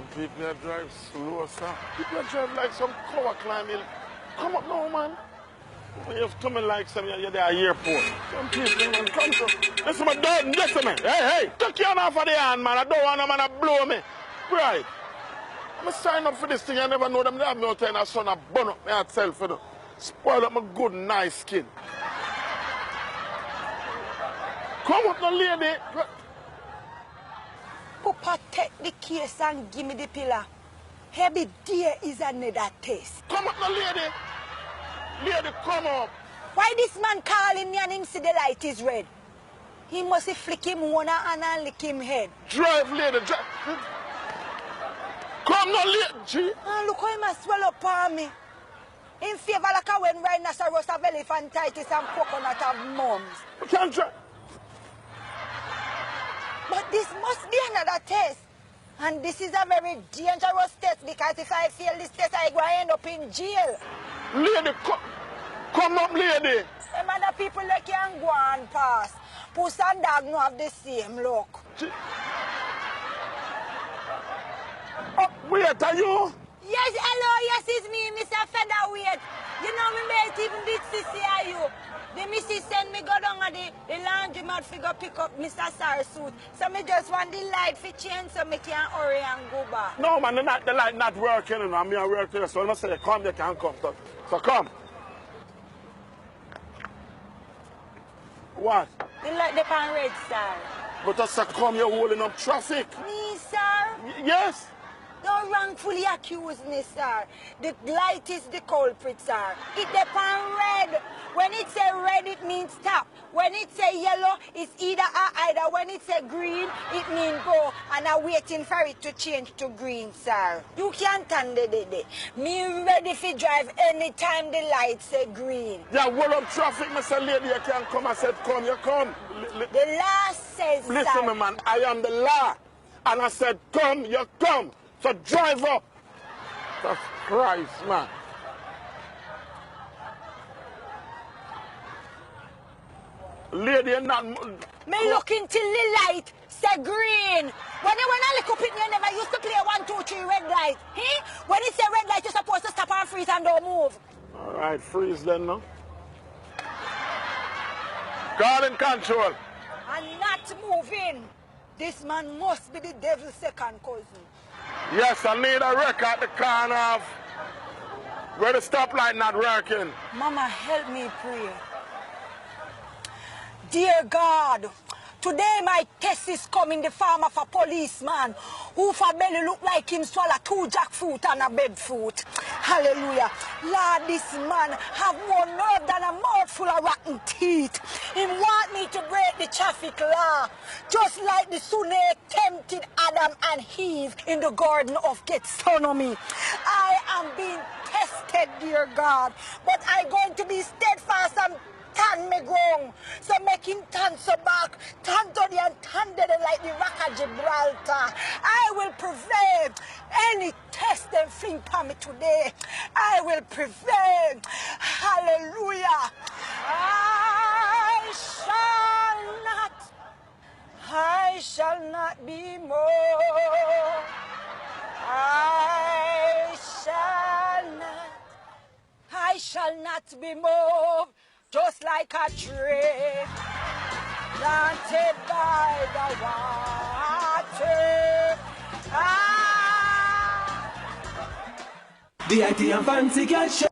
And people that drive slow, sir. People that drive like some cover climbing. Come up now, man. You're coming like some, you're at the airport. Some people, man, come to. Listen, my dog, listen, man. Hey, take your hand off of the hand, man. I don't want a man to blow me. Right. I'm sign up for this thing. I never know them. They have me out there in the sun. I burn up myself, you know. Spoil up my good, nice skin. Come up, no lady. Papa, take the case and give me the pillar. Every day is another test. Come up, no lady. Lady, come up. Why this man calling me and him see the light is red? He must flick him one hand and lick him head. Drive, lady, drive. Come, no lady. Gee. And look how he must swell up on me. In favor like when rhinoceros have elephantitis and coconut have mums. You can't drive. But this must be another test. And this is a very dangerous test because if I fail this test, I go end up in jail. Lady, come up, lady. Some other people that can go and pass. Puss and dog no have the same look. Oh, wait, are you? Yes, hello, yes, it's me, Mr. Featherweight. You know, me mate even did see you. The missus send me go down at the laundromat to go pick up Mr. Sar's suit. So me just want the light for change so me can hurry and go back. No, man, the light not working. You know, I'm here working. So I say, come, you can come. So come. What? The light the pan red, sir. But I say, come, you're holding up traffic. Me, sir? Yes. Don't wrongfully accuse me, sir. The light is the culprit, sir. It depends red. When it say red, it means stop. When it say yellow, it's either or either. When it say green, it means go. And I'm waiting for it to change to green, sir. You can't stand it. Me ready to drive anytime the light say green. Yeah, hold up traffic, Mr. Lady. You can't come. I said, come, you come. The law says, listen, sir. me, man, I am the law. And I said, come, you come. So drive up. Jesus Christ, man. Lady, not... Me looking till the light say green. When I look up it, you never used to play 1, 2, 3 red light. Eh? When it say red light, you're supposed to stop and freeze and don't move. All right, freeze then, no? God in control. And not moving. This man must be the devil's second cousin. Yes, I need a record at the corner of where the stoplight not working. Mama, help me pray. Dear God, today my test is coming the form of a policeman who for belly look like him swallow 2 jackfruit and a bedfruit. Hallelujah. Lord, this man have more nerve than a mouthful of rotten teeth. He want me to break the traffic law, just like the snake tempted Adam and Eve in the Garden of Gethsemane. I am being tested, dear God, but I'm going to be steadfast and turn me ground. So make him turn so back, turn to the and turn to the like the rock of Gibraltar. I will prevail. Any test them fling for me today, I will prevail. Hallelujah. I shall not be moved. I shall not be moved. Just like a tree planted by the water. The IT and Fancy Girl Show.